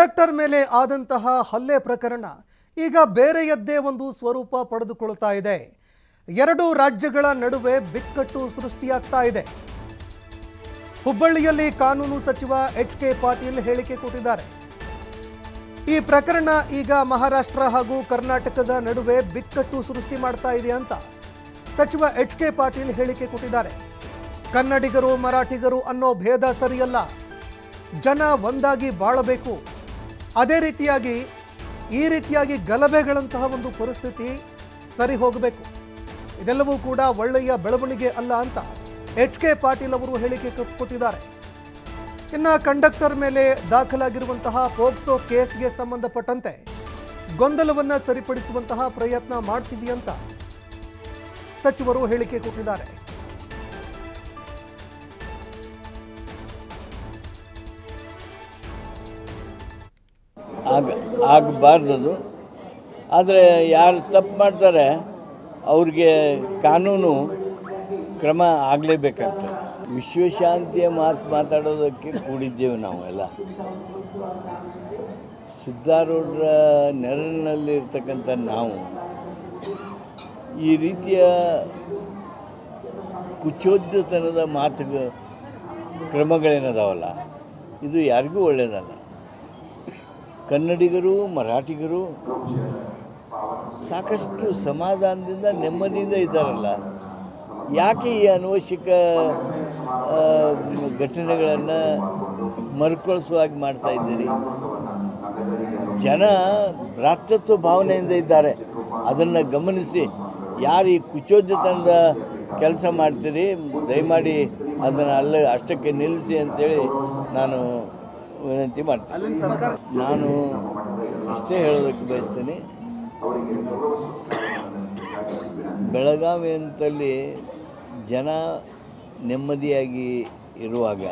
Conductor ಮೇಲೆ ಆದಂತಹ ಹಲ್ಲೆ ಪ್ರಕರಣ ಈಗ ಬೇರೆಯದ್ದೇ ಒಂದು ಸ್ವರೂಪ ಪಡೆದುಕೊಳ್ಳುತ್ತಾ ಇದೆ. ಎರಡು ರಾಜ್ಯಗಳ ನಡುವೆ ಬಿಕ್ಕಟ್ಟು ಸೃಷ್ಟಿಯಾಗ್ತಾ ಇದೆ. ಹುಬ್ಬಳ್ಳಿಯಲ್ಲಿ ಕಾನೂನು ಸಚಿವ ಎಚ್.ಕೆ. ಪಾಟೀಲ್ ಹೇಳಿಕೆ ಕೊಟ್ಟಿದ್ದಾರೆ. ಈ ಪ್ರಕರಣ ಈಗ ಮಹಾರಾಷ್ಟ್ರ ಹಾಗೂ ಕರ್ನಾಟಕದ ನಡುವೆ ಬಿಕ್ಕಟ್ಟು ಸೃಷ್ಟಿ ಮಾಡ್ತಾ ಇದೆ ಅಂತ ಸಚಿವ ಎಚ್.ಕೆ. ಪಾಟೀಲ್ ಹೇಳಿಕೆ ಕೊಟ್ಟಿದ್ದಾರೆ. ಕನ್ನಡಿಗರು ಮರಾಠಿಗರು ಅನ್ನೋ ಭೇದ ಸರಿಯಲ್ಲ, ಜನ ಒಂದಾಗಿ ಬಾಳಬೇಕು. ಅದೇ ರೀತಿಯಾಗಿ ಈ ರೀತಿಯಾಗಿ ಗಲಭೆಗಳಂತಹ ಒಂದು ಪರಿಸ್ಥಿತಿ ಸರಿ ಹೋಗಬೇಕು. ಇದೆಲ್ಲವೂ ಕೂಡ ಒಳ್ಳೆಯ ಬೆಳವಣಿಗೆ ಅಲ್ಲ ಅಂತ ಎಚ್.ಕೆ. ಪಾಟೀಲ್ ಅವರು ಹೇಳಿಕೆ ಕೊಟ್ಟಿದ್ದಾರೆ. ಇನ್ನು ಕಂಡಕ್ಟರ್ ಮೇಲೆ ದಾಖಲಾಗಿರುವಂತಹ ಪೋಕ್ಸೋ ಕೇಸ್ಗೆ ಸಂಬಂಧಪಟ್ಟಂತೆ ಗೊಂದಲವನ್ನು ಸರಿಪಡಿಸುವಂತಹ ಪ್ರಯತ್ನ ಮಾಡ್ತೀವಿ ಅಂತ ಸಚಿವರು ಹೇಳಿಕೆ ಕೊಟ್ಟಿದ್ದಾರೆ. ಆಗಬಾರ್ದು. ಆದರೆ ಯಾರು ತಪ್ಪು ಮಾಡ್ತಾರೆ ಅವ್ರಿಗೆ ಕಾನೂನು ಕ್ರಮ ಆಗಲೇಬೇಕಂತ ವಿಶ್ವಶಾಂತಿಯ ಮಾತಾಡೋದಕ್ಕೆ ಕೂಡಿದ್ದೇವೆ ನಾವೆಲ್ಲ. ಸಿದ್ಧಾರೂಢರ ನೆರಳಿನಲ್ಲಿರ್ತಕ್ಕಂಥ ನಾವು ಈ ರೀತಿಯ ಕುಚೋದ್ಯತನದ ಕ್ರಮಗಳೇನದಾವಲ್ಲ, ಇದು ಯಾರಿಗೂ ಒಳ್ಳೆಯದಲ್ಲ. ಕನ್ನಡಿಗರು ಮರಾಠಿಗರು ಸಾಕಷ್ಟು ಸಮಾಧಾನದಿಂದ ನೆಮ್ಮದಿಯಿಂದ ಇದ್ದಾರಲ್ಲ, ಯಾಕೆ ಈ ಅನವಶ್ಯಕ ಘಟನೆಗಳನ್ನು ಮರುಕಳಿಸುವ ಹಾಗೆ ಮಾಡ್ತಾ ಇದ್ದೀರಿ? ಜನ ಭ್ರಾತೃತ್ವ ಭಾವನೆಯಿಂದ ಇದ್ದಾರೆ. ಅದನ್ನು ಗಮನಿಸಿ ಯಾರು ಈ ಕುಚೋದ್ಯತನದ ಕೆಲಸ ಮಾಡ್ತೀರಿ ದಯಮಾಡಿ ಅದನ್ನು ಅಷ್ಟಕ್ಕೆ ನಿಲ್ಲಿಸಿ ಅಂತೇಳಿ ನಾನು ವಿನಂತಿ ಮಾಡ್ತೀನಿ. ನಾನು ಇಷ್ಟೇ ಹೇಳೋದಕ್ಕೆ ಬಯಸ್ತೀನಿ, ಬೆಳಗಾವಿ ಅಂತಲ್ಲಿ ಜನ ನೆಮ್ಮದಿಯಾಗಿ ಇರುವಾಗ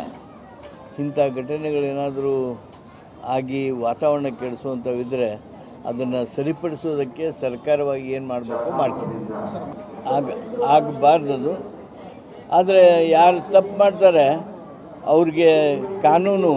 ಇಂಥ ಘಟನೆಗಳೇನಾದರೂ ಆಗಿ ವಾತಾವರಣ ಕೆಡಿಸುವಂಥವಿದ್ದರೆ ಅದನ್ನು ಸರಿಪಡಿಸೋದಕ್ಕೆ ಸರ್ಕಾರವಾಗಿ ಏನು ಮಾಡಬೇಕು ಮಾಡ್ತೀವಿ. ಆಗಬಾರ್ದು. ಆದರೆ ಯಾರು ತಪ್ಪು ಮಾಡ್ತಾರೆ ಅವ್ರಿಗೆ ಕಾನೂನು